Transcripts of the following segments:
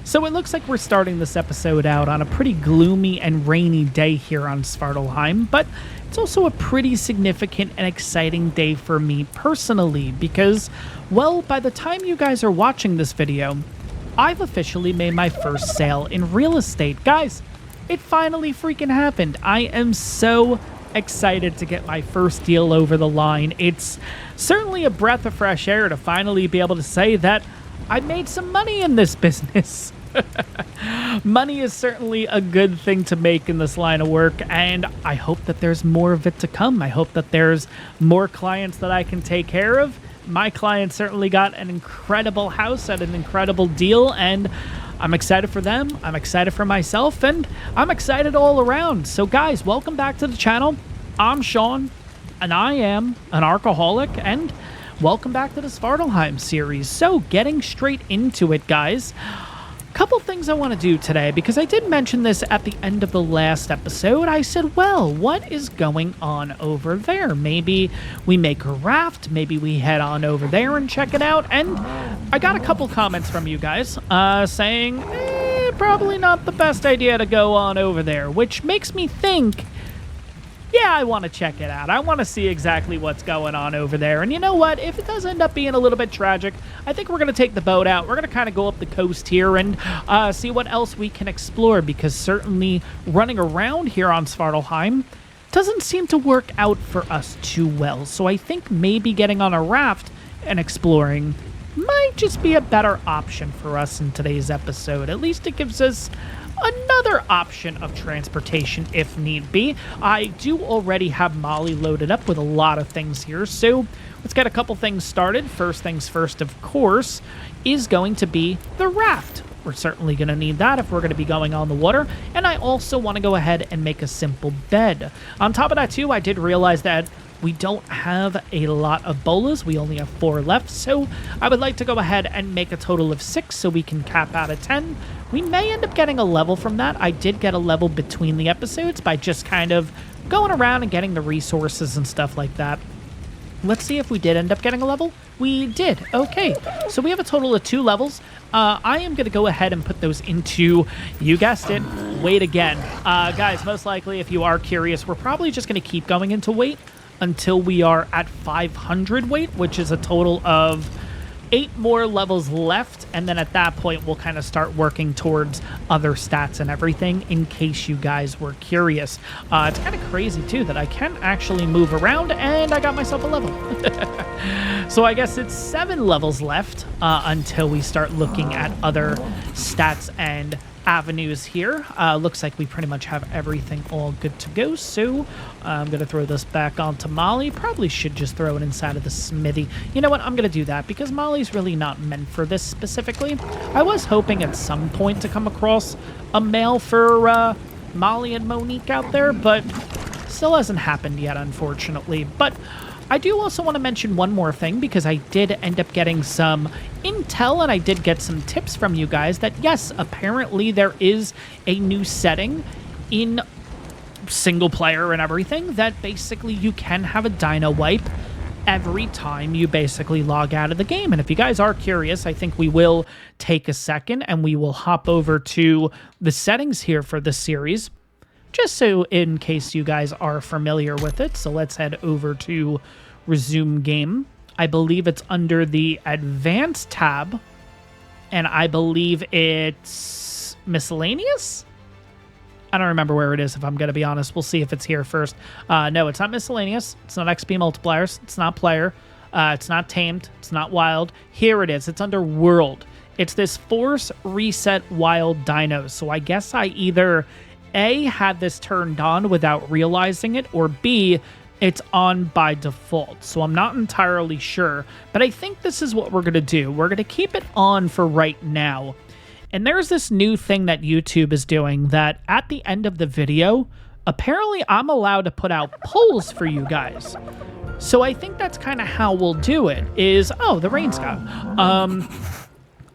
So it looks like we're starting this episode out on a pretty gloomy and rainy day here on Svartalfheim, but it's also a pretty significant and exciting day for me personally because, well, by the time you guys are watching this video, I've officially made my first sale in real estate. Guys, it finally freaking happened. I am so excited to get my first deal over the line. It's certainly a breath of fresh air to finally be able to say that I made some money in this business. Money is certainly a good thing to make in this line of work, and I hope that there's more of it to come. I hope that there's more clients that I can take care of. My client certainly got an incredible house at an incredible deal, and I'm excited for them, I'm excited for myself, and I'm excited all around. So guys, welcome back to the channel. I'm Sean, and I am an ARKaholic, and welcome back to the Svartalfheim series. So getting straight into it, guys. Couple things I want to do today, because I did mention this at the end of the last episode. I said, well, what is going on over there? Maybe we make a raft, maybe we head on over there and check it out. And I got a couple comments from you guys saying, probably not the best idea to go on over there, which makes me think, yeah, I want to check it out. I want to see exactly what's going on over there. And you know what? If it does end up being a little bit tragic, I think we're going to take the boat out. We're going to kind of go up the coast here and see what else we can explore, because certainly running around here on Svartalfheim doesn't seem to work out for us too well. So I think maybe getting on a raft and exploring might just be a better option for us in today's episode. At least it gives us another option of transportation if need be. I do already have Molly loaded up with a lot of things here, so let's get a couple things started. First things first, of course, is going to be the raft. We're certainly going to need that if we're going to be going on the water, and I also want to go ahead and make a simple bed. On top of that, too, I did realize that we don't have a lot of bolas. We only have 4 left, so I would like to go ahead and make a total of 6 so we can cap out at 10. We may end up getting a level from that. I did get a level between the episodes by just kind of going around and getting the resources and stuff like that. Let's see if we did end up getting a level. We did. Okay, so we have a total of 2 levels. I am going to go ahead and put those into, you guessed it, weight again. Guys, most likely, if you are curious, we're probably just going to keep going into weight until we are at 500 weight, which is a total of 8 more levels left, and then at that point we'll kind of start working towards other stats and everything, in case you guys were curious. It's kind of crazy too that I can actually move around, and I got myself a level. So I guess it's 7 levels left until we start looking at other stats and avenues here. Looks like we pretty much have everything all good to go, so I'm gonna throw this back onto Molly. Probably should just throw it inside of the smithy. You know what, I'm gonna do that because Molly's really not meant for this specifically. I was hoping at some point to come across a male for Molly and Monique out there, but still hasn't happened yet, unfortunately. But I do also want to mention one more thing, because I did end up getting some intel and I did get some tips from you guys that, yes, apparently there is a new setting in single player and everything that basically you can have a dino wipe every time you basically log out of the game. And if you guys are curious, I think we will take a second and we will hop over to the settings here for this series, just so in case you guys are familiar with it. So let's head over to resume game. I believe it's under the advanced tab, and I believe it's miscellaneous. I don't remember where it is, if I'm going to be honest. We'll see if it's here first. No, it's not miscellaneous. It's not XP multipliers. It's not player. It's not tamed. It's not wild. Here it is. It's under world. It's this force reset wild dinos. So I guess I either A, had this turned on without realizing it, or B, it's on by default. So I'm not entirely sure, but I think this is what we're going to do. We're going to keep it on for right now. And there's this new thing that YouTube is doing that at the end of the video, apparently I'm allowed to put out polls for you guys. So I think that's kind of how we'll do it is, oh, the rain sky.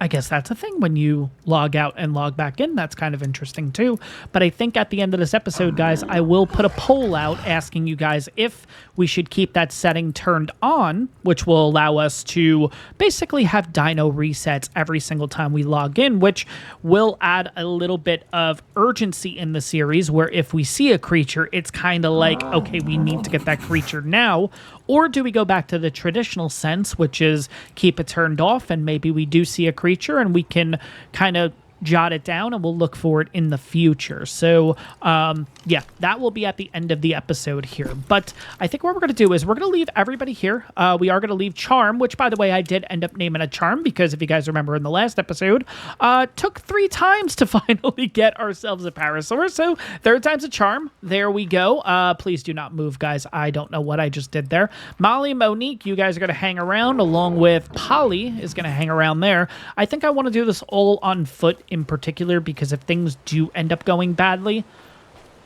I guess that's a thing when you log out and log back in. That's kind of interesting too. But I think at the end of this episode, guys, I will put a poll out asking you guys if we should keep that setting turned on, which will allow us to basically have dino resets every single time we log in, which will add a little bit of urgency in the series where if we see a creature, it's kind of like, okay, we need to get that creature now. Or do we go back to the traditional sense, which is keep it turned off and maybe we do see a creature and we can kind of jot it down and we'll look for it in the future. So, yeah, that will be at the end of the episode here. But I think what we're going to do is we're going to leave everybody here. We are going to leave Charm, which, by the way, I did end up naming a Charm because if you guys remember in the last episode, took 3 times to finally get ourselves a Parasaur. So 3rd time's a Charm. There we go. Please do not move, guys. I don't know what I just did there. Molly, Monique, you guys are going to hang around along with Polly is going to hang around there. I think I want to do this all on foot in particular because if things do end up going badly,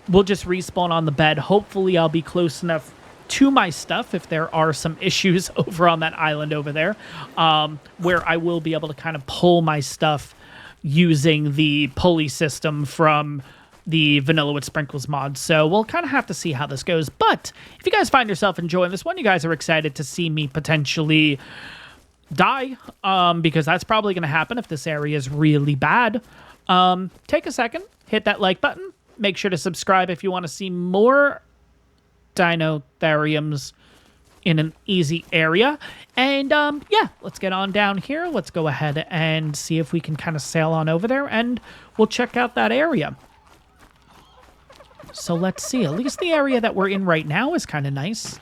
we'll just respawn on the bed. Hopefully I'll be close enough to my stuff if there are some issues over on that island over there, where I will be able to kind of pull my stuff using the pulley system from the Vanilla with Sprinkles mod. So we'll kind of have to see how this goes. But if you guys find yourself enjoying this one, you guys are excited to see me potentially die, because that's probably going to happen if this area is really bad. Take a second, hit that like button, make sure to subscribe if you want to see more Dinotheriums in an easy area. And yeah, let's get on down here. Let's go ahead and see if we can kind of sail on over there and we'll check out that area. So let's see, at least the area that we're in right now is kind of nice.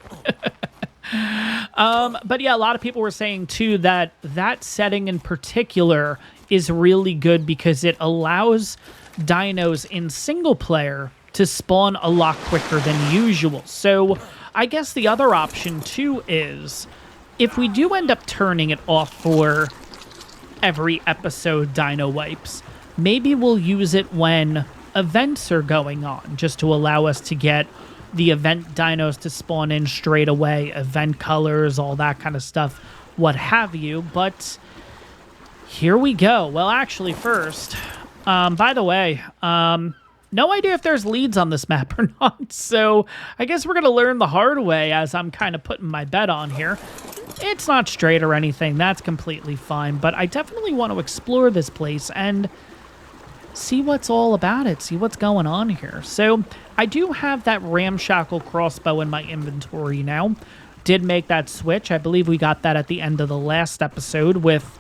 But yeah, a lot of people were saying too that that setting in particular is really good because it allows dinos in single player to spawn a lot quicker than usual. So I guess the other option too is if we do end up turning it off for every episode dino wipes, maybe we'll use it when events are going on just to allow us to get the event dinos to spawn in straight away, event colors, all that kind of stuff, what have you. But here we go. Well, actually, first, by the way, no idea if there's leads on this map or not, so I guess we're going to learn the hard way as I'm kind of putting my bet on here. It's not straight or anything. That's completely fine, but I definitely want to explore this place and see what's all about it, see what's going on here. So I do have that ramshackle crossbow in my inventory now. Did make that switch. I believe we got that at the end of the last episode with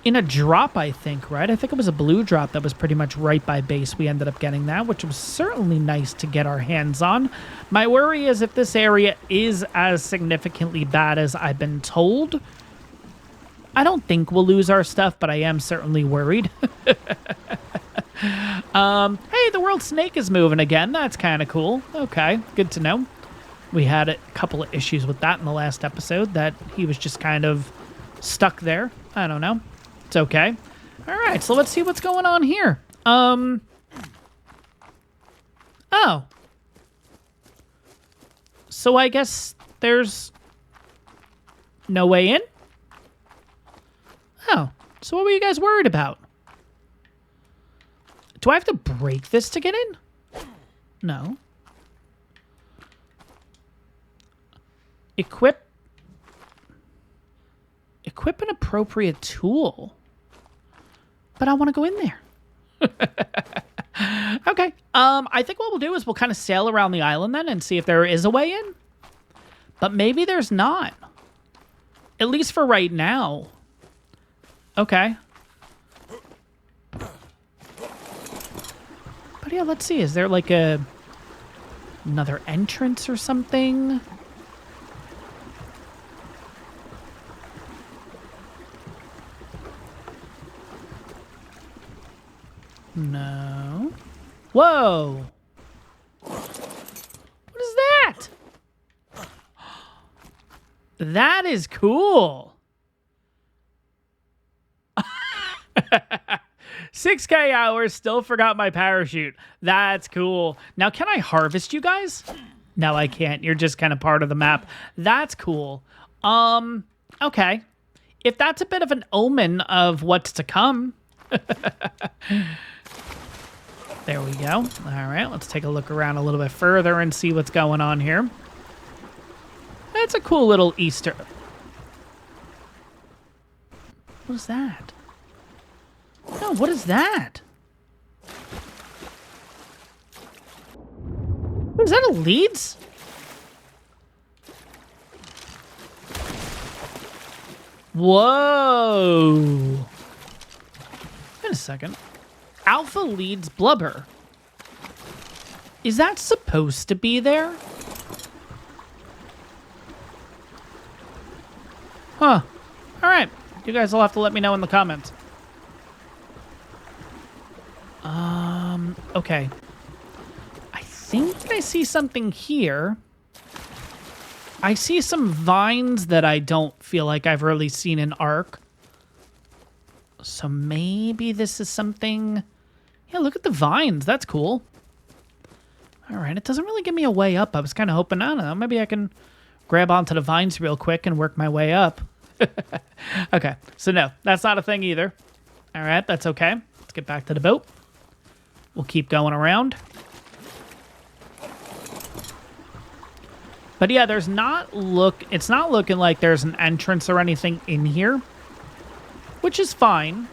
in a drop, I think, right? I think it was a blue drop that was pretty much right by base. We ended up getting that, which was certainly nice to get our hands on. My worry is if this area is as significantly bad as I've been told, I don't think we'll lose our stuff, but I am certainly worried. Hey, the world snake is moving again. That's kind of cool. Okay, good to know. We had a couple of issues with that in the last episode, that he was just kind of stuck there. I don't know. It's okay. All right, so let's see what's going on here. Oh. So I guess there's no way in? Oh, so what were you guys worried about? Do I have to break this to get in? No. Equip an appropriate tool. But I want to go in there. Okay. I think what we'll do is we'll kind of sail around the island then and see if there is a way in. But maybe there's not. At least for right now. Okay. But yeah, let's see. Is there like another entrance or something? No. Whoa. What is that? That is cool. 6K hours, still forgot my parachute. That's cool. Now, can I harvest you guys? No, I can't. You're just kind of part of the map. That's cool. Okay. if that's a bit of an omen of what's to come. There we go. All right, let's take a look around a little bit further and see what's going on here. That's a cool little Easter. What is that? No, what is that? What is that, a leads? Whoa. Wait a second. Alpha leads blubber. Is that supposed to be there? Huh. All right. You guys will have to let me know in the comments. Okay. I think I see something here. I see some vines that I don't feel like I've really seen in Ark. So maybe this is something... Yeah, look at the vines. That's cool. All right, it doesn't really give me a way up. I was kind of hoping, I don't know, maybe I can grab onto the vines real quick and work my way up. Okay, so no, that's not a thing either. All right, that's okay. Let's get back to the boat. We'll keep going around. But yeah, it's not looking like there's an entrance or anything in here, which is fine.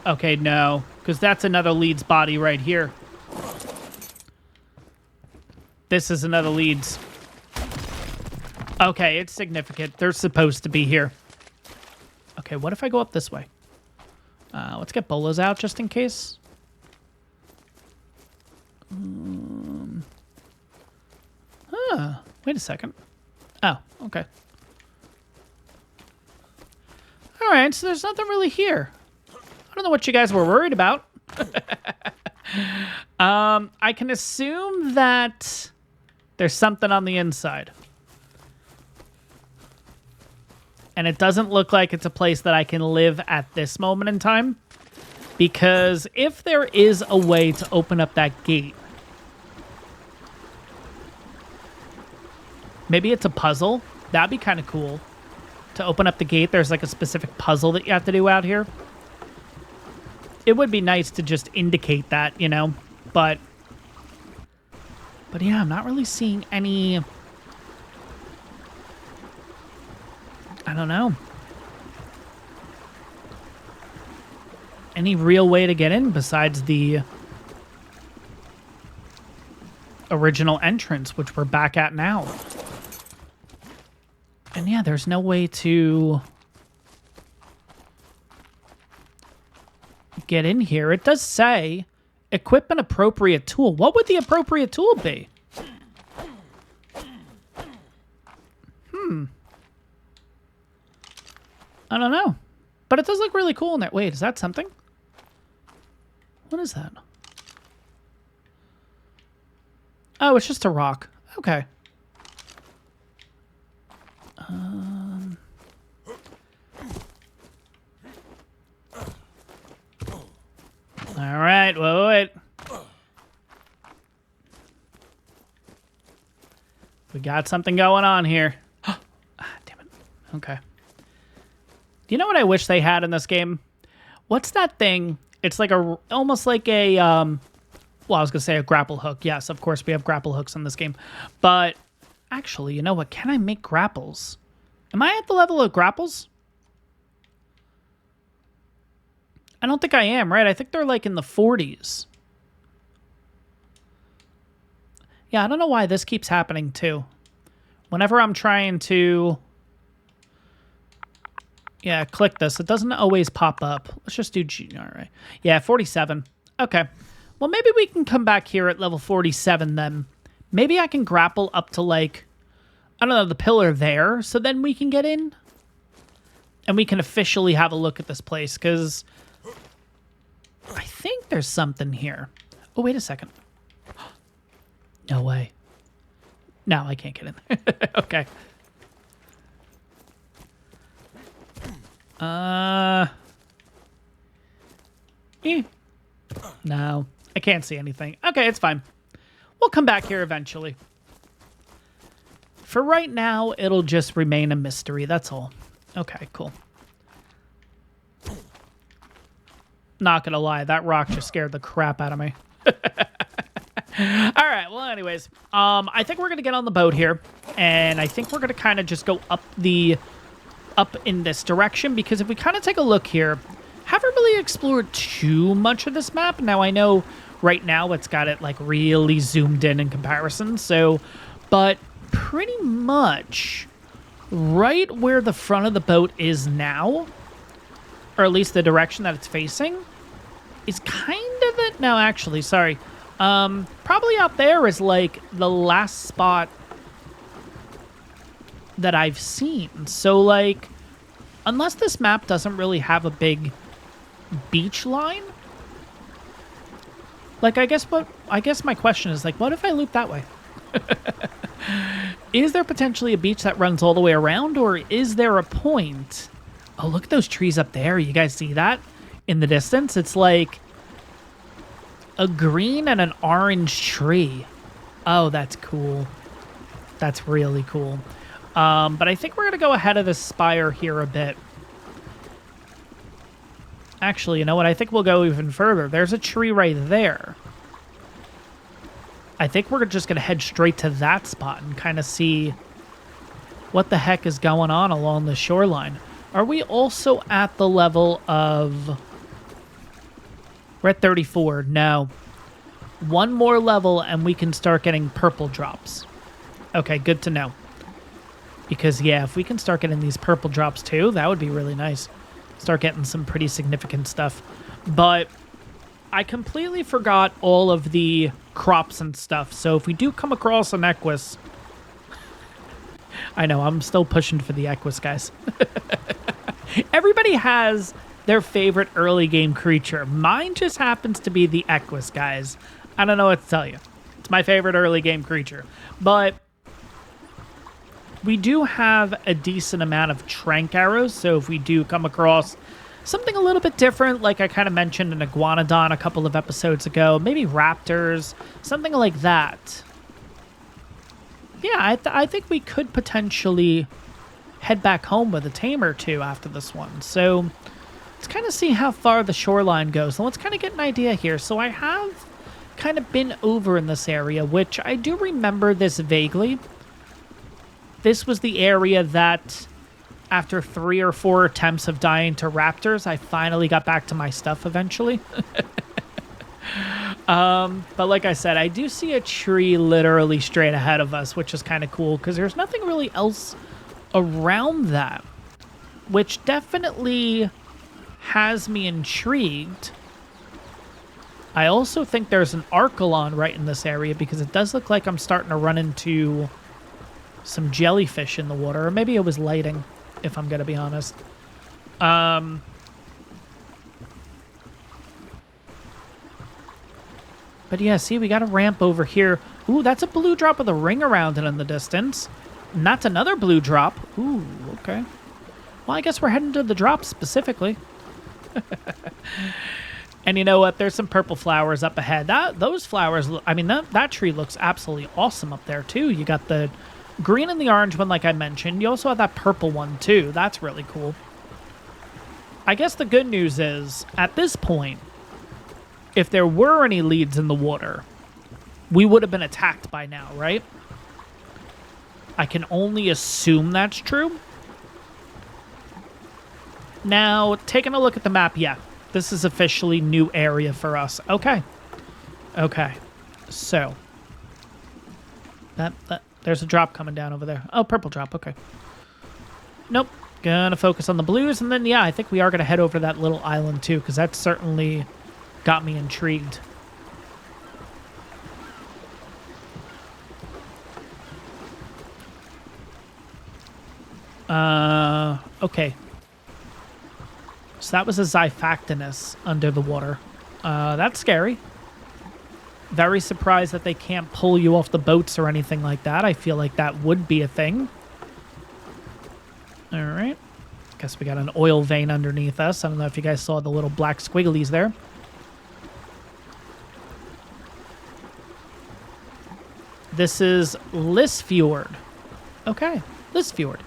Okay, no, because that's another leads body right here. This is another leads. Okay, it's significant. They're supposed to be here. Okay, what if I go up this way? Let's get bolas out just in case. Wait a second. Oh, okay. All right, so there's nothing really here. I don't know what you guys were worried about. I can assume that there's something on the inside. And it doesn't look like it's a place that I can live at this moment in time. Because if there is a way to open up that gate... Maybe it's a puzzle. That'd be kind of cool. To open up the gate, there's like a specific puzzle that you have to do out here. It would be nice to just indicate that, you know, but yeah, I'm not really seeing any, I don't know, any real way to get in besides the original entrance, which we're back at now. And yeah, there's no way to get in here. It does say equip an appropriate tool. What would the appropriate tool be? I don't know. But it does look really cool in there. Wait, is that something? What is that? Oh, it's just a rock. Okay. All right, wait. We got something going on here. Ah, damn it. Okay. Do you know what I wish they had in this game? What's that thing? It's like almost like a, well, I was going to say a grapple hook. Yes, of course we have grapple hooks in this game. But actually, you know what? Can I make grapples? Am I at the level of grapples? I don't think I am, right? I think they're like in the 40s. Yeah, I don't know why this keeps happening too. Whenever I'm trying to, yeah, click this, it doesn't always pop up. Let's just do G. All right. Yeah, 47. Okay. Well, maybe we can come back here at level 47 then. Maybe I can grapple up to like, I don't know, the pillar there, so then we can get in. And we can officially have a look at this place, because I think there's something here. Oh, wait a second. No way. No, I can't get in there. Okay. No. I can't see anything. Okay, it's fine. We'll come back here eventually. For right now, it'll just remain a mystery. That's all. Okay, cool. Not gonna lie, that rock just scared the crap out of me. All right, well, anyways, I think we're gonna get on the boat here, and I think we're gonna kind of just go up in this direction, because if we kind of take a look here, haven't really explored too much of this map. Now, I know right now it's got it like really zoomed in comparison, so, but pretty much right where the front of the boat is now, or at least the direction that it's facing, is kind of it. No, actually, sorry. Probably out there is like the last spot that I've seen. So like, unless this map doesn't really have a big beach line, like I guess my question is like, what if I loop that way? Is there potentially a beach that runs all the way around, or is there a point? Oh, look at those trees up there. You guys see that in the distance? It's like a green and an orange tree. Oh, that's cool. That's really cool. But I think we're going to go ahead of the spire here a bit. Actually, you know what? I think we'll go even further. There's a tree right there. I think we're just going to head straight to that spot and kind of see what the heck is going on along the shoreline. Are we also at the level of... We're at 34. No. One more level and we can start getting purple drops. Okay, good to know. Because, yeah, if we can start getting these purple drops too, that would be really nice. Start getting some pretty significant stuff. But I completely forgot all of the crops and stuff. So if we do come across an Equus... I know, I'm still pushing for the Equus, guys. Everybody has their favorite early game creature. Mine just happens to be the Equus, guys. I don't know what to tell you. It's my favorite early game creature. But we do have a decent amount of trank arrows, so if we do come across something a little bit different, like I kind of mentioned an iguanodon a couple of episodes ago, maybe raptors, something like that. Yeah, I think we could potentially head back home with a tame or two after this one. So let's kind of see how far the shoreline goes, and let's kind of get an idea here. So I have kind of been over in this area, which I do remember this vaguely. This was the area that, after 3 or 4 attempts of dying to raptors, I finally got back to my stuff eventually. But like I said, I do see a tree literally straight ahead of us, which is kind of cool because there's nothing really else around that, which definitely has me intrigued. I also think there's an Arkalon right in this area because it does look like I'm starting to run into some jellyfish in the water, or maybe it was lighting, if I'm gonna be honest. But yeah, see, we got a ramp over here. Ooh, that's a blue drop with a ring around it in the distance. And that's another blue drop. Ooh, okay. Well, I guess we're heading to the drop specifically. And you know what? There's some purple flowers up ahead. Those flowers, I mean, that tree looks absolutely awesome up there, too. You got the green and the orange one, like I mentioned. You also have that purple one, too. That's really cool. I guess the good news is, at this point, if there were any leads in the water, we would have been attacked by now, right? I can only assume that's true. Now, taking a look at the map, yeah, this is officially new area for us. Okay. Okay. So, there's a drop coming down over there. Oh, purple drop. Okay. Nope. Gonna focus on the blues, and then, yeah, I think we are gonna head over to that little island, too, because that certainly got me intrigued. Okay. So that was a Xiphactinus under the water. That's scary. Very surprised that they can't pull you off the boats or anything like that. I feel like that would be a thing. All right. Guess we got an oil vein underneath us. I don't know if you guys saw the little black squigglies there. This is Lisfjord. Okay, Lisfjord.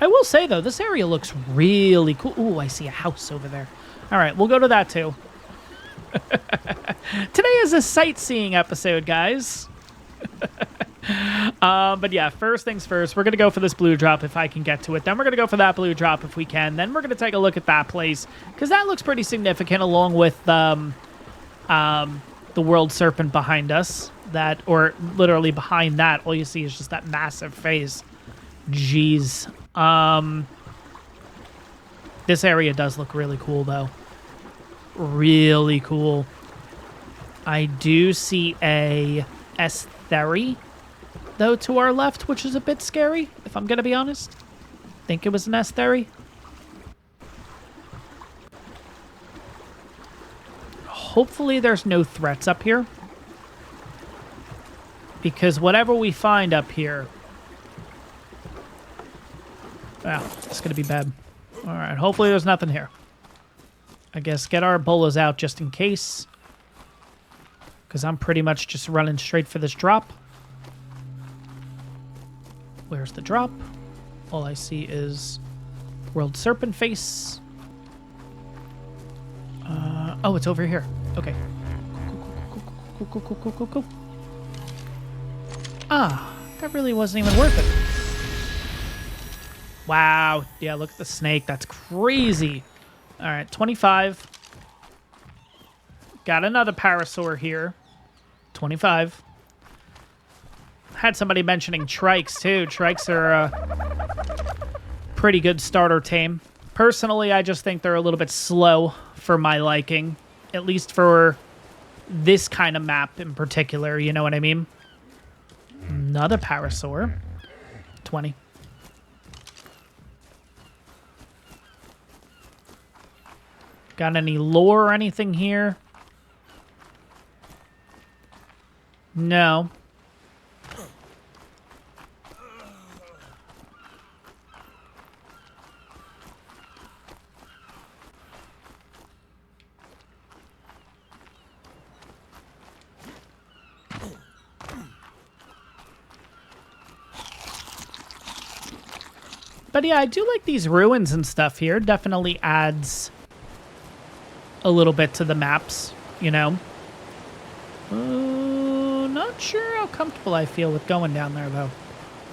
I will say, though, this area looks really cool. Ooh, I see a house over there. All right, we'll go to that, too. Today is a sightseeing episode, guys. But yeah, first things first, we're going to go for this blue drop if I can get to it. Then we're going to go for that blue drop if we can. Then we're going to take a look at that place, because that looks pretty significant, along with the world serpent behind us. That, or literally behind that, all you see is just that massive face. Jeez. This area does look really cool, though. Really cool. I do see a Estheri, though, to our left, which is a bit scary, if I'm going to be honest. Think it was an Estheri. Hopefully there's no threats up here, because whatever we find up here... Wow, it's going to be bad. All right, hopefully there's nothing here. I guess get our bolas out just in case, because I'm pretty much just running straight for this drop. Where's the drop? All I see is World Serpent face. Oh, it's over here. Okay. Cool. Ah, that really wasn't even worth it. Wow. Yeah, look at the snake. That's crazy. All right, 25. Got another parasaur here. 25. Had somebody mentioning trikes, too. Trikes are a pretty good starter tame. Personally, I just think they're a little bit slow for my liking. At least for this kind of map in particular, you know what I mean? Another parasaur. 20. Got any lore or anything here? No. But yeah, I do like these ruins and stuff here. Definitely adds a little bit to the maps, you know. Not sure how comfortable I feel with going down there, though.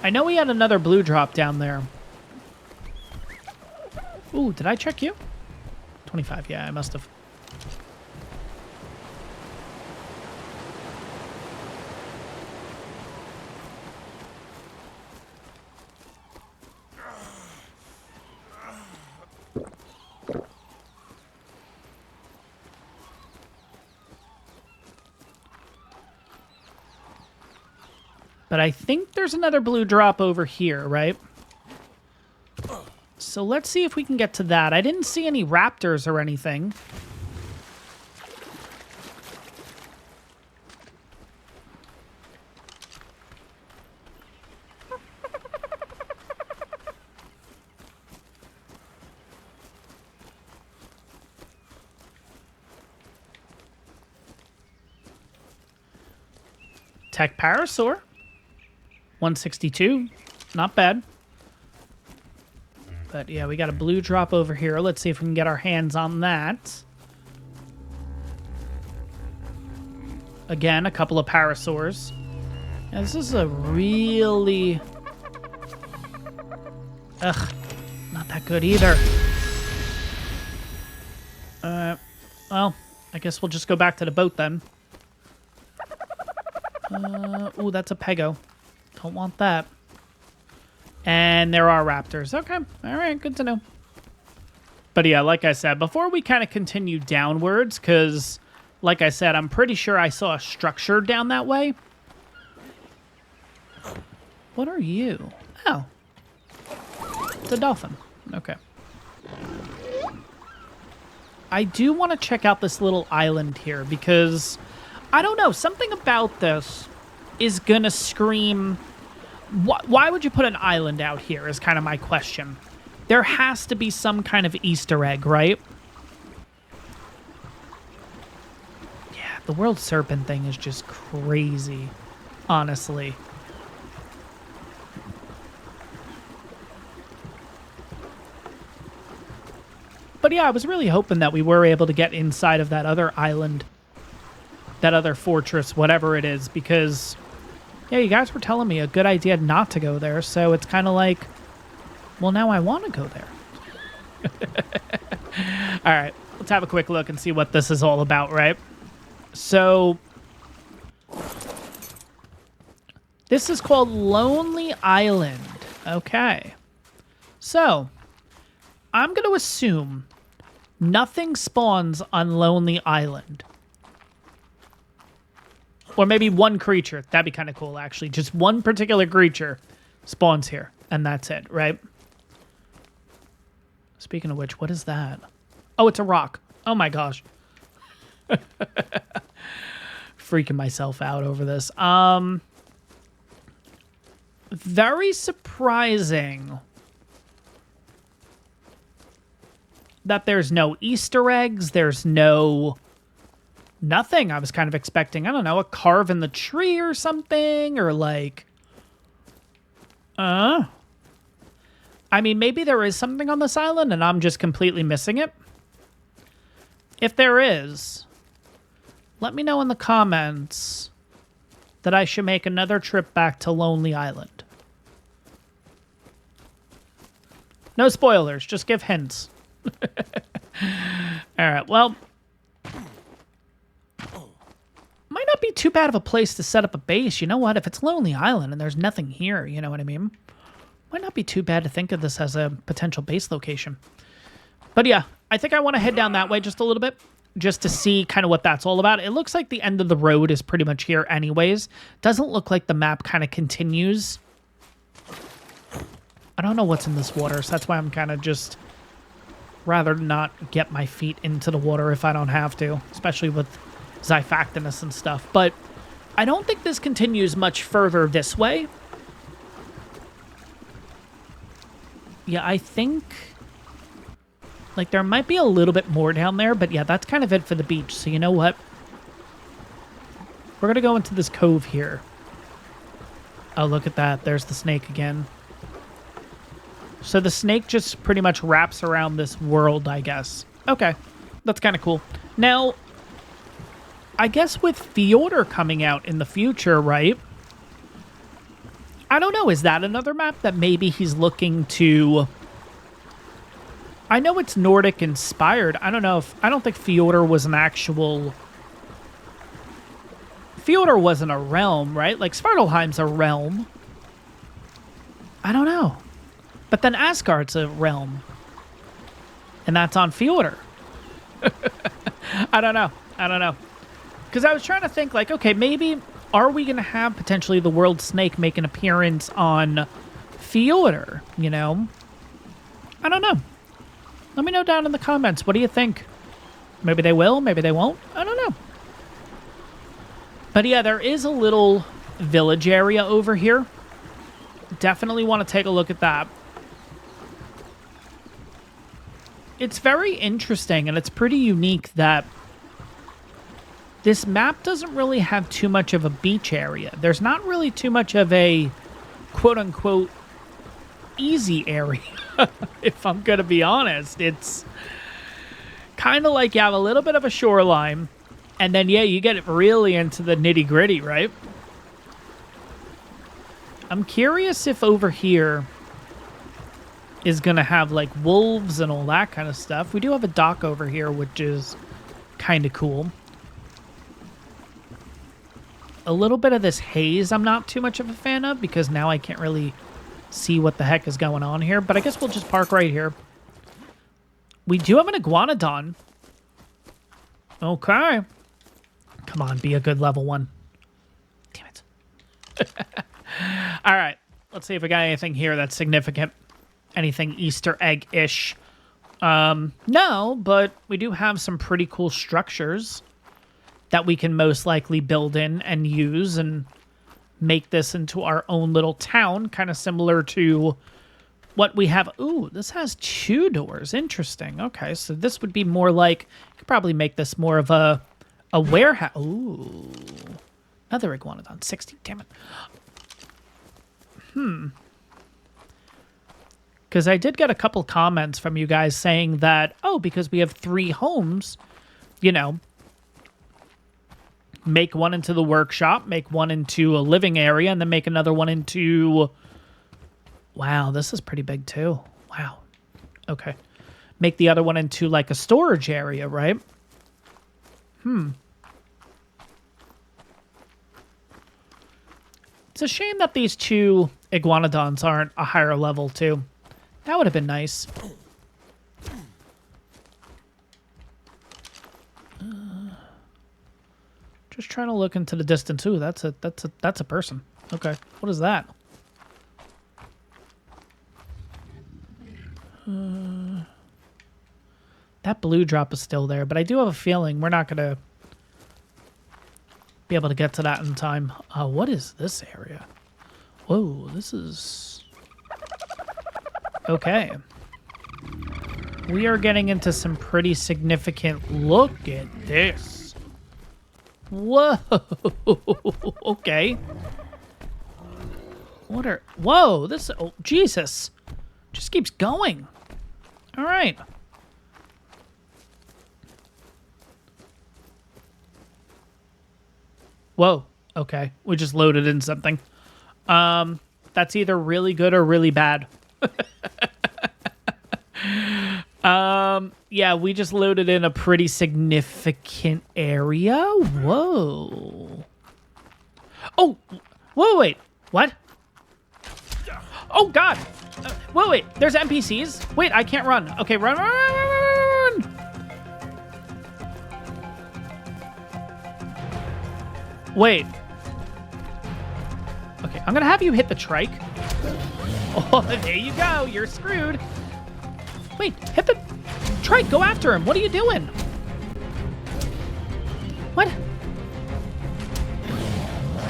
I know we had another blue drop down there. Ooh, did I check you? 25, yeah, I must have. But I think there's another blue drop over here, right? So let's see if we can get to that. I didn't see any raptors or anything. Tech Parasaur. 162. Not bad. But yeah, we got a blue drop over here. Let's see if we can get our hands on that. Again, a couple of parasaurs. Yeah, this is a really... Ugh, not that good either. Well, I guess we'll just go back to the boat then. Ooh, that's a pego. Don't want that. And there are raptors. Okay. All right. Good to know. But yeah, like I said, before we kind of continue downwards, because, like I said, I'm pretty sure I saw a structure down that way. What are you? Oh. It's a dolphin. Okay. I do want to check out this little island here, because, I don't know, something about this is going to scream Why would you put an island out here is kind of my question. There has to be some kind of Easter egg, right? Yeah, the world serpent thing is just crazy, honestly. But yeah, I was really hoping that we were able to get inside of that other island, that other fortress, whatever it is, because, yeah, you guys were telling me a good idea not to go there, so it's kind of like, well, now I want to go there. All right, let's have a quick look and see what this is all about, right? So, this is called Lonely Island. Okay. So, I'm going to assume nothing spawns on Lonely Island. Or maybe one creature. That'd be kind of cool, actually. Just one particular creature spawns here, and that's it, right? Speaking of which, what is that? Oh, it's a rock. Oh my gosh. Freaking myself out over this. Very surprising that there's no Easter eggs. There's nothing. I was kind of expecting, I don't know, a carve in the tree or something, or like, I mean, maybe there is something on this island and I'm just completely missing it. If there is, let me know in the comments that I should make another trip back to Lonely Island. No spoilers, just give hints. All right, well, might not be too bad of a place to set up a base. You know what? If it's Lonely Island and there's nothing here, you know what I mean? Might not be too bad to think of this as a potential base location. But yeah, I think I want to head down that way just a little bit, just to see kind of what that's all about. It looks like the end of the road is pretty much here anyways. Doesn't look like the map kind of continues. I don't know what's in this water, so that's why I'm kind of just rather not get my feet into the water if I don't have to, especially with Xiphactinus and stuff. But I don't think this continues much further this way. Yeah, I think, like, there might be a little bit more down there, but yeah, that's kind of it for the beach. So you know what? We're going to go into this cove here. Oh, look at that. There's the snake again. So the snake just pretty much wraps around this world, I guess. Okay, that's kind of cool. Now, I guess with Fyodor coming out in the future, right? I don't know. Is that another map that maybe he's looking to... I know it's Nordic inspired. I don't know if... I don't think Fyodor was an actual... Fyodor wasn't a realm, right? Like, Svartalfheim's a realm. I don't know. But then Asgard's a realm. And that's on Fyodor. I don't know. I don't know. Because I was trying to think, like, okay, maybe... Are we going to have potentially the world snake make an appearance on Fyodor, you know? I don't know. Let me know down in the comments. What do you think? Maybe they will, maybe they won't. I don't know. But yeah, there is a little village area over here. Definitely want to take a look at that. It's very interesting, and it's pretty unique that this map doesn't really have too much of a beach area. There's not really too much of a quote-unquote easy area, if I'm going to be honest. It's kind of like you have a little bit of a shoreline, and then, yeah, you get really into the nitty-gritty, right? I'm curious if over here is going to have, like, wolves and all that kind of stuff. We do have a dock over here, which is kind of cool. A little bit of this haze I'm not too much of a fan of, because now I can't really see what the heck is going on here. But I guess we'll just park right here. We do have an iguanodon. Okay. Come on, be a good level 1. Damn it. All right. Let's see if we got anything here that's significant. Anything Easter egg-ish. No, but we do have some pretty cool structures that we can most likely build in and use, and make this into our own little town, kind of similar to what we have. Ooh, this has 2 doors. Interesting. Okay, so this would be more like, you could probably make this more of a warehouse. Ooh, another iguanodon. 60, damn it. Because I did get a couple comments from you guys saying that, oh, because we have 3 homes, you know, make one into the workshop, make one into a living area, and then make another one into... Wow, this is pretty big too. Wow. Okay. Make the other one into like a storage area, right? It's a shame that these 2 iguanodons aren't a higher level too. That would have been nice. Just trying to look into the distance. Ooh, that's a person. Okay. What is that? That blue drop is still there, but I do have a feeling we're not going to be able to get to that in time. What is this area? Whoa, this is... Okay. We are getting into some pretty significant... Look at this. Whoa. Okay. What are... Whoa, this... Oh, Jesus. Just keeps going. All right. Whoa. Okay. We just loaded in something. That's either really good or really bad. Yeah, we just loaded in a pretty significant area. Whoa. Oh, whoa, wait. What? Oh, God. Whoa, wait. There's NPCs? Wait, I can't run. Okay, run, run, run, run, run. Wait. Okay, I'm going to have you hit the trike. Oh, there you go. You're screwed. Wait, hit the trike. Go after him. What are you doing? What?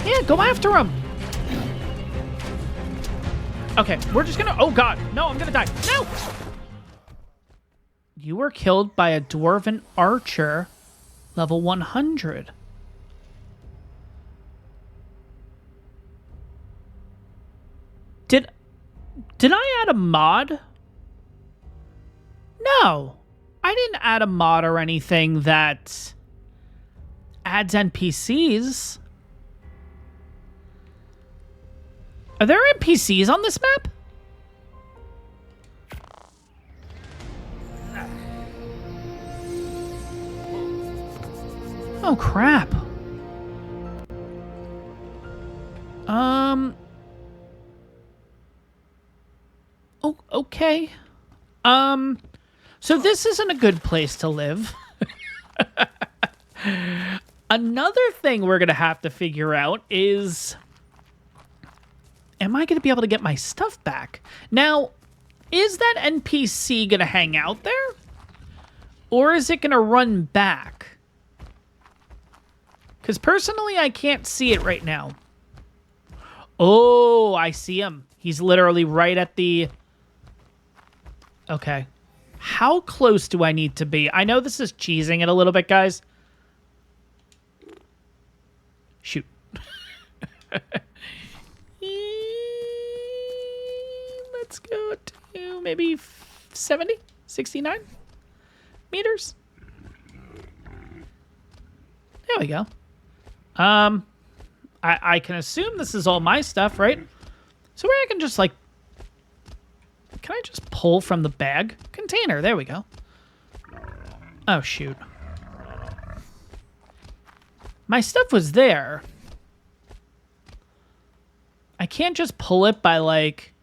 Yeah, go after him. Okay, we're just gonna... Oh, God. No, I'm gonna die. No! You were killed by a dwarven archer, level 100. Did I add a mod? No. I didn't add a mod or anything that adds NPCs. Are there NPCs on this map? Oh, crap. Oh, okay. So this isn't a good place to live. Another thing we're going to have to figure out is... Am I going to be able to get my stuff back? Now, is that NPC going to hang out there? Or is it going to run back? Because personally, I can't see it right now. Oh, I see him. He's literally right at the... Okay. How close do I need to be? I know this is cheesing it a little bit, guys. Shoot. Let's go to maybe 70, 69 meters. There we go. I can assume this is all my stuff, right? So where I can just like... Can I just pull from the bag? Container, there we go. Oh, shoot. My stuff was there. I can't just pull it by, like...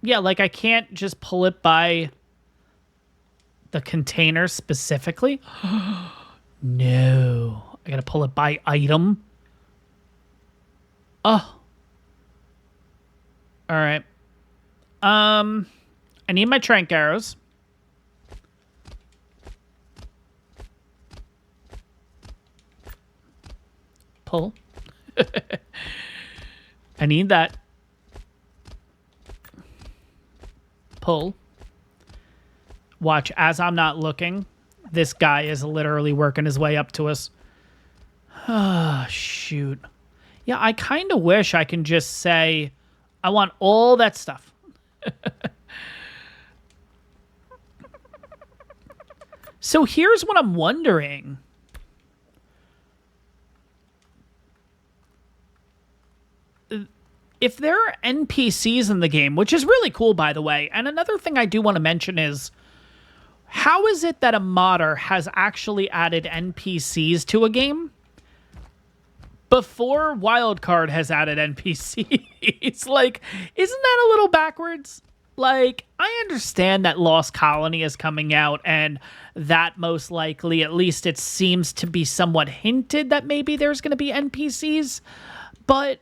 Yeah, like, I can't just pull it by the container specifically. No. I gotta pull it by item. Oh. Alright. I need my trank arrows. Pull. I need that. Pull. Watch, as I'm not looking, this guy is literally working his way up to us. Ah, shoot. Yeah, I kind of wish I can just say, I want all that stuff. So here's what I'm wondering. If there are NPCs in the game, which is really cool, by the way, and another thing I do want to mention is, how is it that a modder has actually added NPCs to a game before Wildcard has added NPCs? Like, isn't that a little backwards? Like, I understand that Lost Colony is coming out, and that most likely, at least it seems to be somewhat hinted that maybe there's going to be NPCs, but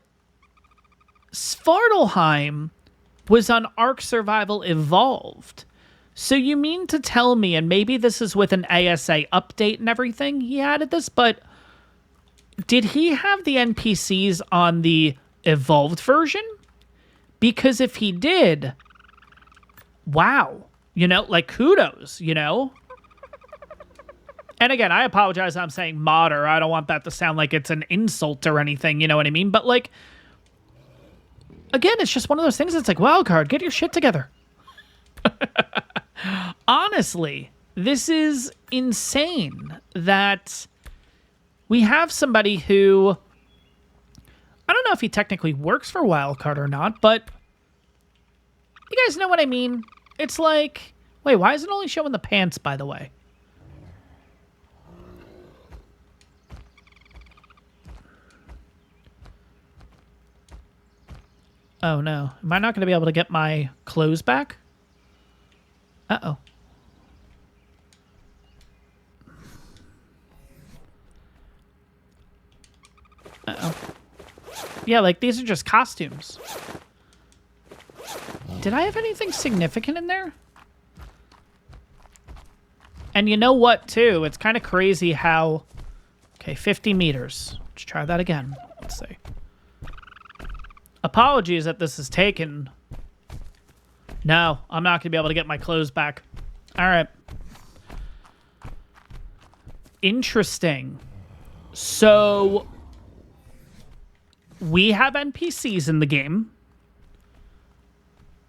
Svartalfheim was on Ark Survival Evolved. So you mean to tell me, and maybe this is with an ASA update and everything, he added this, but did he have the NPCs on the Evolved version? Because if he did, wow, you know, like kudos, you know? And again, I apologize, I'm saying modder. I don't want that to sound like it's an insult or anything, you know what I mean? But like, again, it's just one of those things that's like, Wildcard, get your shit together. Honestly, this is insane that we have somebody who, I don't know if he technically works for Wildcard or not, but you guys know what I mean? It's like, wait, why is it only showing the pants, by the way? Oh, no. Am I not going to be able to get my clothes back? Uh-oh. Uh-oh. Yeah, like, these are just costumes. Did I have anything significant in there? And you know what, too? It's kind of crazy how... Okay, 50 meters. Let's try that again. Let's see. Apologies that this has taken... No, I'm not going to be able to get my clothes back. All right. Interesting. So, we have NPCs in the game.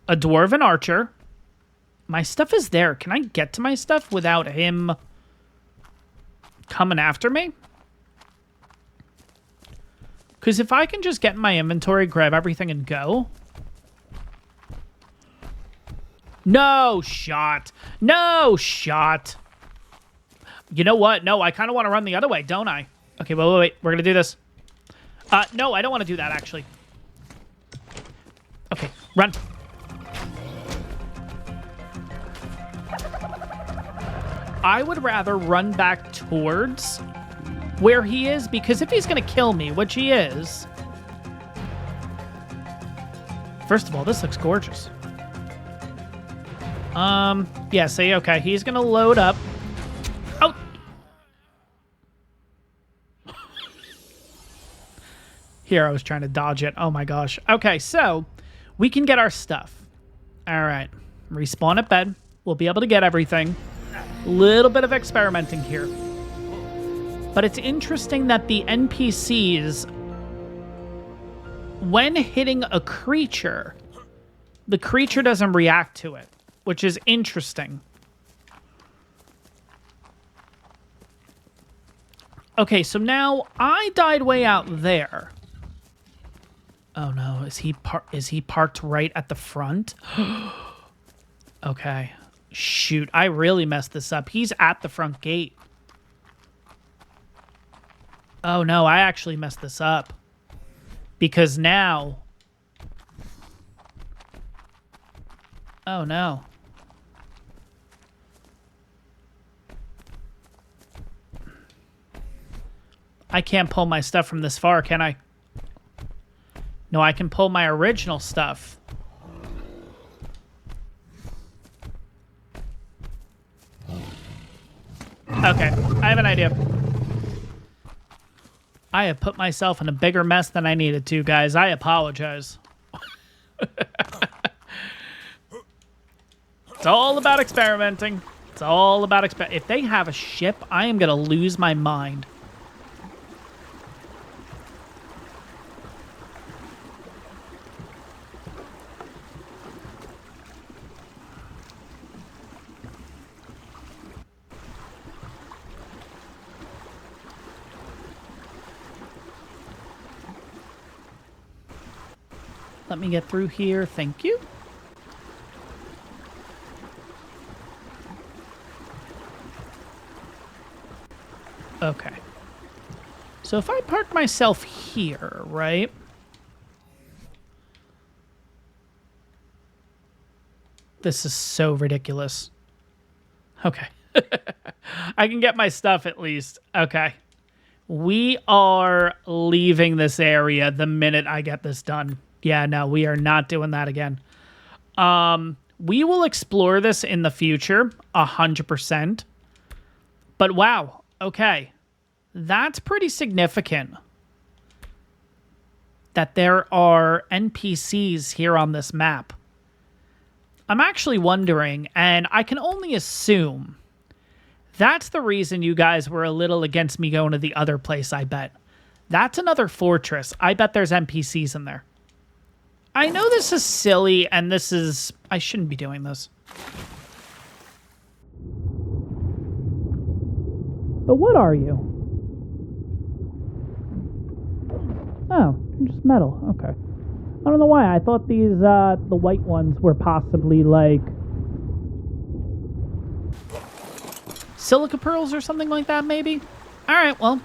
A dwarven archer. My stuff is there. Can I get to my stuff without him coming after me? Because if I can just get in my inventory, grab everything, and go... No shot. No shot. You know what? No, I kind of want to run the other way, don't I? Okay, wait. We're going to do this. No, I don't want to do that, actually. Okay, run. I would rather run back towards where he is, because if he's going to kill me, which he is... First of all, this looks gorgeous. Yeah, see, okay, he's gonna load up. Oh! Here, I was trying to dodge it. Oh my gosh. Okay, so, we can get our stuff. Alright, respawn at bed. We'll be able to get everything. Little bit of experimenting here. But it's interesting that the NPCs, when hitting a creature, the creature doesn't react to it, which is interesting. Okay, so now I died way out there. Oh no, is he parked right at the front? Okay. Shoot, I really messed this up. He's at the front gate. Oh no, I actually messed this up. Because now... Oh no. I can't pull my stuff from this far, can I? No, I can pull my original stuff. Okay, I have an idea. I have put myself in a bigger mess than I needed to, guys. I apologize. It's all about experimenting. It's all about if they have a ship, I am going to lose my mind. Let me get through here. Thank you. Okay. So if I park myself here, right? This is so ridiculous. Okay. I can get my stuff at least. Okay. We are leaving this area the minute I get this done. Yeah, no, we are not doing that again. We will explore this in the future, 100%. But wow, okay. That's pretty significant that there are NPCs here on this map. I'm actually wondering, and I can only assume, that's the reason you guys were a little against me going to the other place, I bet. That's another fortress. I bet there's NPCs in there. I know this is silly, and this is... I shouldn't be doing this. But what are you? Oh, you're just metal. Okay. I don't know why. I thought these, the white ones were possibly, like... silica pearls or something like that, maybe? Alright, well.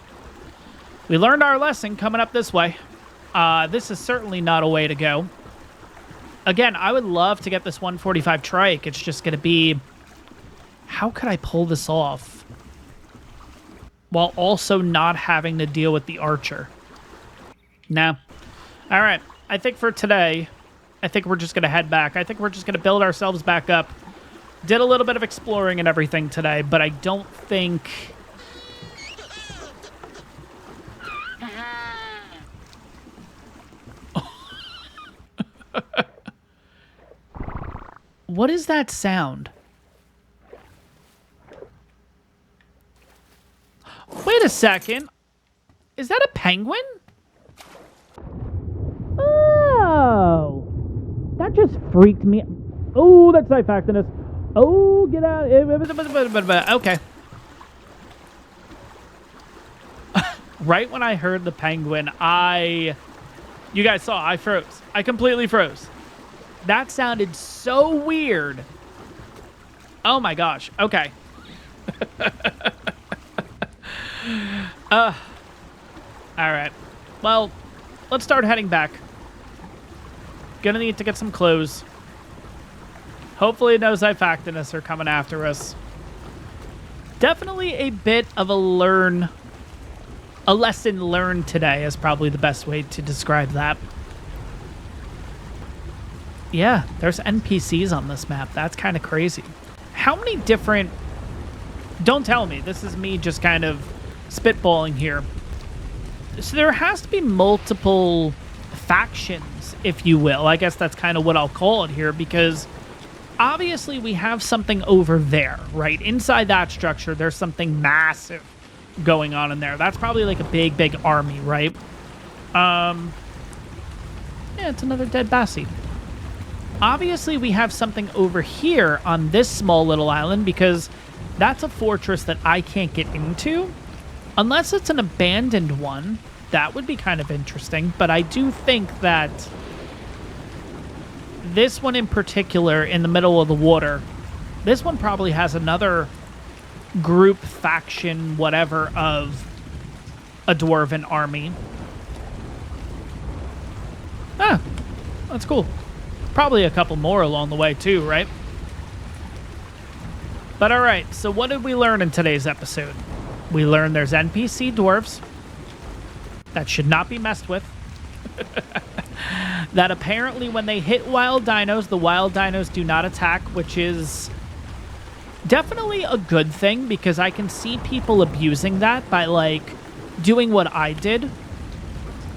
We learned our lesson coming up this way. This is certainly not a way to go. Again, I would love to get this 145 trike. It's just going to be... how could I pull this off? While also not having to deal with the archer. Nah. Alright. I think for today, I think we're just going to head back. I think we're just going to build ourselves back up. Did a little bit of exploring and everything today, but I don't think... What is that sound? Wait a second. Is that a penguin? Oh. That just freaked me. Oh, that's Zyphactinus. Oh, get out. Okay. Right when I heard the penguin, you guys saw, I froze. I completely froze. That sounded so weird. Oh my gosh. Okay. All right. Well, let's start heading back. Gonna need to get some clothes. Hopefully no Zyphactinus are coming after us. Definitely a bit of a lesson learned today is probably the best way to describe that. Yeah, there's NPCs on this map. That's kind of crazy. How many different... Don't tell me. This is me just kind of spitballing here. So there has to be multiple factions, if you will. I guess that's kind of what I'll call it here, because obviously we have something over there, right? Inside that structure, there's something massive going on in there. That's probably like a big, big army, right? Yeah, it's another dead Bassie. Obviously, we have something over here on this small little island because that's a fortress that I can't get into. Unless it's an abandoned one. That would be kind of interesting. But I do think that this one in particular in the middle of the water, this one probably has another group, faction, whatever, of a dwarven army. Ah, that's cool. Probably a couple more along the way too, right? But all right, so what did we learn in today's episode? We learned there's NPC dwarves that should not be messed with. That apparently when they hit wild dinos, the wild dinos do not attack, which is definitely a good thing because I can see people abusing that by like doing what I did.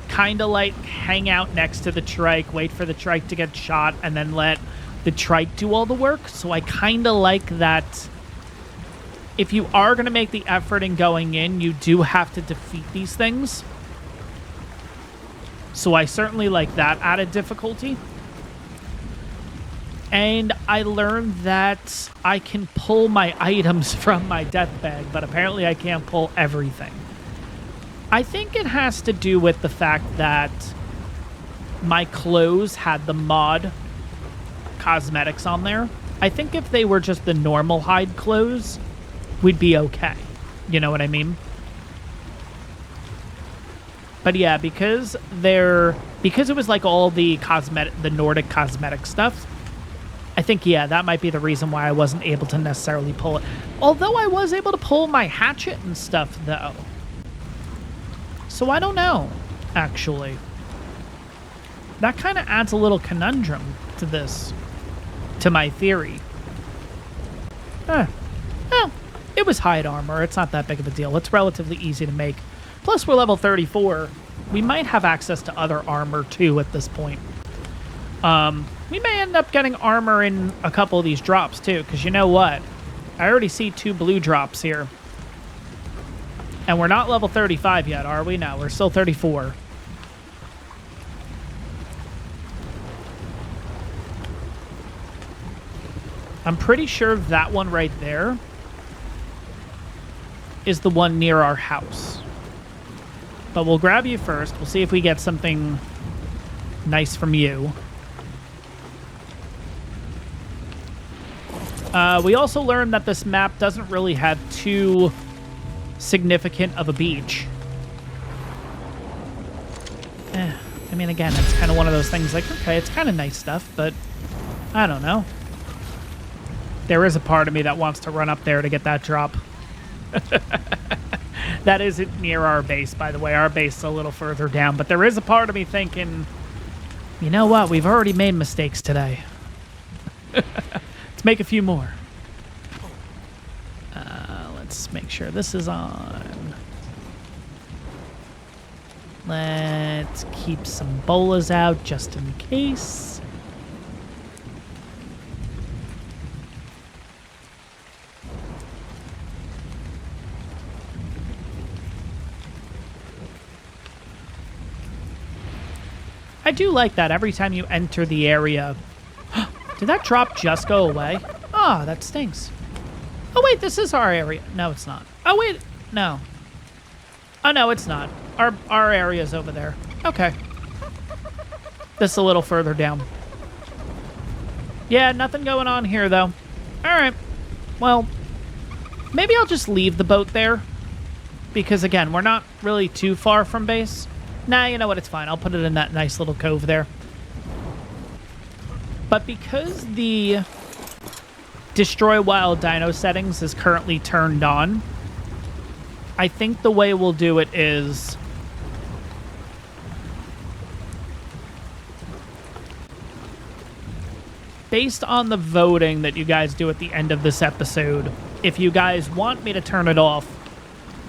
Kind of like hang out next to the trike, wait for the trike to get shot, and then let the trike do all the work. So I kind of like that. If you are going to make the effort in going in, you do have to defeat these things. So I certainly like that added difficulty. And I learned that I can pull my items from my death bag, but apparently I can't pull everything. I think it has to do with the fact that my clothes had the mod cosmetics on there. I think if they were just the normal hide clothes, we'd be okay. You know what I mean? But yeah, because it was like all the Nordic cosmetic stuff, I think, yeah, that might be the reason why I wasn't able to necessarily pull it. Although I was able to pull my hatchet and stuff, though. So I don't know, actually. That kind of adds a little conundrum to this, to my theory. Well, it was hide armor. It's not that big of a deal. It's relatively easy to make. Plus, we're level 34. We might have access to other armor, too, at this point. We may end up getting armor in a couple of these drops, too, because you know what? I already see 2 blue drops here. And we're not level 35 yet, are we? No, we're still 34. I'm pretty sure that one right there is the one near our house. But we'll grab you first. We'll see if we get something nice from you. We also learned that this map doesn't really have too significant of a beach. I mean, again, it's kind of one of those things like, okay, it's kind of nice stuff, but I don't know. There is a part of me that wants to run up there to get that drop. That isn't near our base, by the way. Our base is a little further down, but there is a part of me thinking, you know what? We've already made mistakes today. Let's make a few more. Let's make sure this is on. Let's keep some bolas out just in case. I do like that every time you enter the area. Did that drop just go away? Oh, that stinks. Oh, wait, this is our area. No, it's not. Oh, wait. No. Oh, no, it's not. Our area's over there. Okay. This is a little further down. Yeah, nothing going on here, though. All right. Well, maybe I'll just leave the boat there. Because, again, we're not really too far from base. Nah, you know what? It's fine. I'll put it in that nice little cove there. But because the Destroy Wild Dino settings is currently turned on, I think the way we'll do it is based on the voting that you guys do at the end of this episode. If you guys want me to turn it off,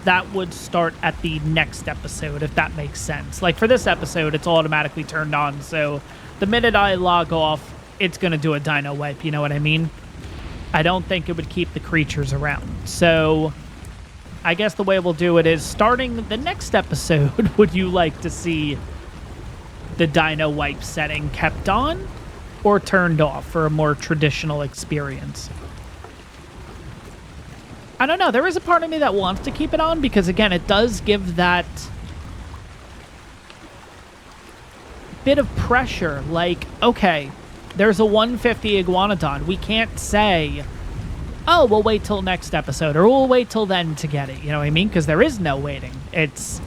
that would start at the next episode, if that makes sense. Like for this episode, it's automatically turned on, so the minute I log off, it's going to do a dino wipe, you know what I mean? I don't think it would keep the creatures around. So I guess the way we'll do it is starting the next episode, would you like to see the dino wipe setting kept on or turned off for a more traditional experience? I don't know. There is a part of me that wants to keep it on because, again, it does give that bit of pressure. Like, okay, there's a 150 Iguanodon. We can't say, oh, we'll wait till next episode or we'll wait till then to get it. You know what I mean? Because there is no waiting. It's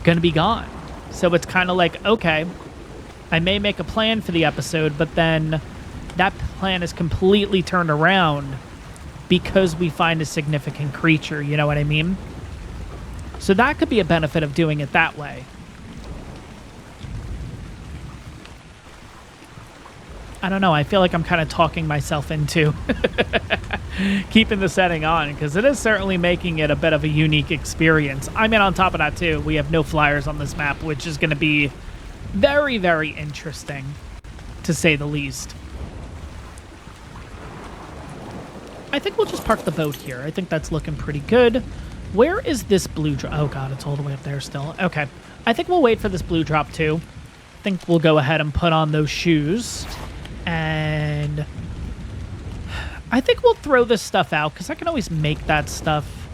going to be gone. So it's kind of like, okay, I may make a plan for the episode, but then that plan is completely turned around because we find a significant creature, you know what I mean? So that could be a benefit of doing it that way. I don't know, I feel like I'm kind of talking myself into keeping the setting on, because it is certainly making it a bit of a unique experience. I mean, on top of that, too, we have no flyers on this map, which is going to be very, very interesting, to say the least. I think we'll just park the boat here. I think that's looking pretty good. Where is this blue drop? Oh, God, it's all the way up there still. Okay. I think we'll wait for this blue drop, too. I think we'll go ahead and put on those shoes. And I think we'll throw this stuff out, because I can always make that stuff.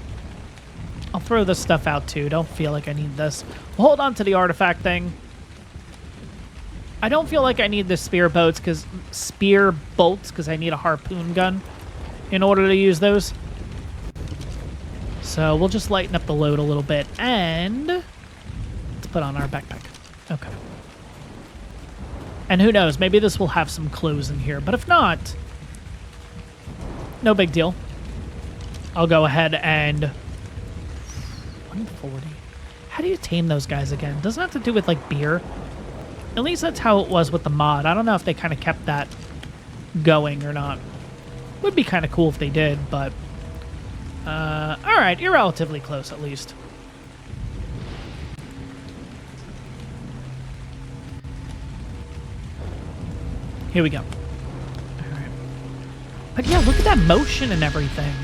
I'll throw this stuff out, too. Don't feel like I need this. We'll hold on to the artifact thing. I don't feel like I need the spear bolts, because I need a harpoon gun in order to use those. So we'll just lighten up the load a little bit, and let's put on our backpack. Okay. And who knows, maybe this will have some clothes in here, but if not, no big deal. I'll go ahead and 140. How do you tame those guys again? Doesn't have to do with like beer. At least that's how it was with the mod. I don't know if they kind of kept that going or not. Would be kind of cool if they did, but all right, you're relatively close at least. Here we go. All right. But yeah, look at that motion and everything.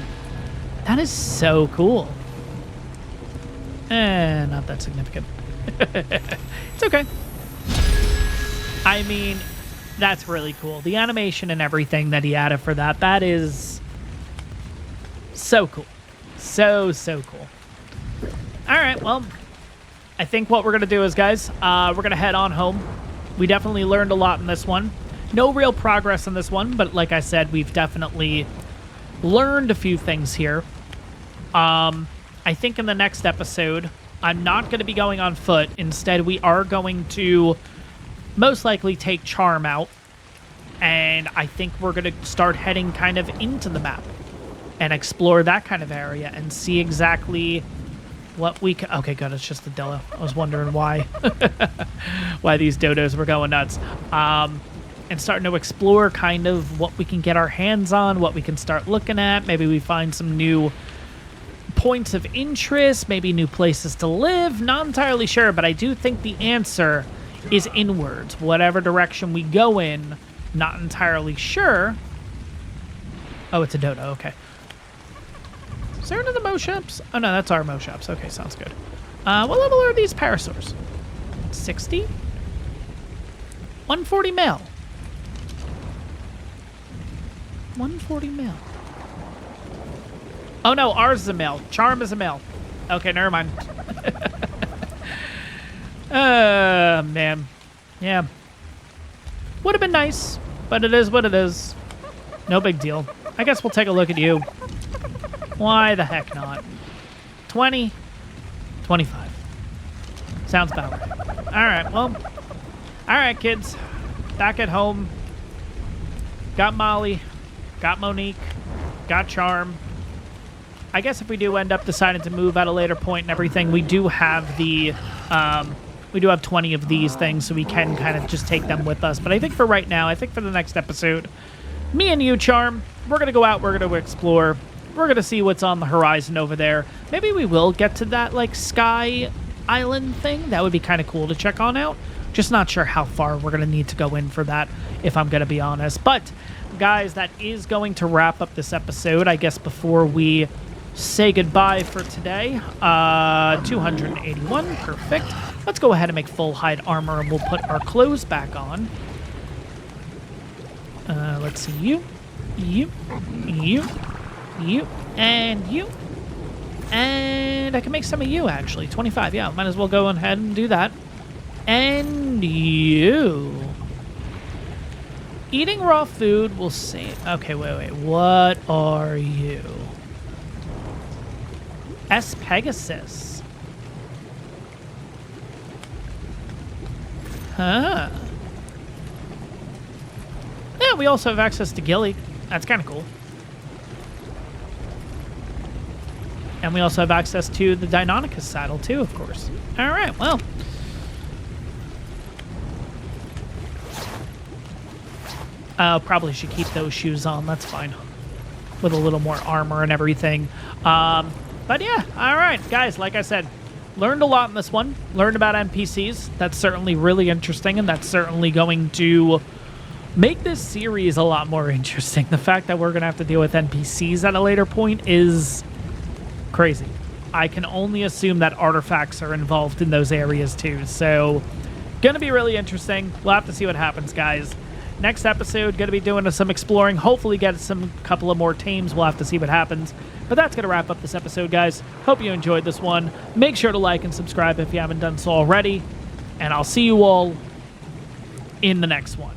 That is so cool. Not that significant. It's okay. I mean, that's really cool. The animation and everything that he added for that, that is so cool. So cool. All right, well, I think what we're going to do is, guys, we're going to head on home. We definitely learned a lot in this one. No real progress in this one, but like I said, we've definitely learned a few things here. I think in the next episode, I'm not going to be going on foot. Instead, we are going to most likely take Charm out. And I think we're going to start heading kind of into the map and explore that kind of area and see exactly what we can... Okay, good. It's just a dillo. I was wondering why. Why these dodos were going nuts. And starting to explore kind of what we can get our hands on, what we can start looking at. Maybe we find some new points of interest, maybe new places to live. Not entirely sure, but I do think the answer is inwards. Whatever direction we go in, not entirely sure. Oh, it's a dodo. Okay. Is there another Mo Shops? Oh, no, that's our Mo Shops. Okay, sounds good. What level are these parasaurs? 60? 140 male. 140 male. Oh, no, ours is a male. Charm is a male. Okay, never mind. Man. Yeah. Would have been nice, but it is what it is. No big deal. I guess we'll take a look at you. Why the heck not? 20? 25. Sounds about right. All right, well. All right, kids. Back at home. Got Molly. Got Monique. Got Charm. I guess if we do end up deciding to move at a later point and everything, we do have the... we do have 20 of these things, so we can kind of just take them with us. But I think for right now, I think for the next episode, me and you, Charm, we're going to go out, we're going to explore. We're going to see what's on the horizon over there. Maybe we will get to that, like, sky island thing. That would be kind of cool to check on out. Just not sure how far we're going to need to go in for that, if I'm going to be honest. But, guys, that is going to wrap up this episode. I guess before we say goodbye for today. 281. Perfect. Let's go ahead and make full hide armor, and we'll put our clothes back on. Let's see. You, and you. And I can make some of you, actually. 25, yeah. Might as well go ahead and do that. And you. Eating raw food will say... Okay, wait. What are you? S. Pegasus. Huh. Yeah, we also have access to Gilly. That's kind of cool. And we also have access to the Deinonychus saddle, too, of course. All right, well. Probably should keep those shoes on. That's fine. with a little more armor and everything. But yeah, all right, guys, like I said, learned a lot in this one. Learned about NPCs. That's certainly really interesting, and that's certainly going to make this series a lot more interesting. The fact that we're going to have to deal with NPCs at a later point is crazy. I can only assume that artifacts are involved in those areas too. So, going to be really interesting. We'll have to see what happens, guys. Next episode, going to be doing some exploring. Hopefully get some couple of more tames. We'll have to see what happens. But that's going to wrap up this episode, guys. Hope you enjoyed this one. Make sure to like and subscribe if you haven't done so already. And I'll see you all in the next one.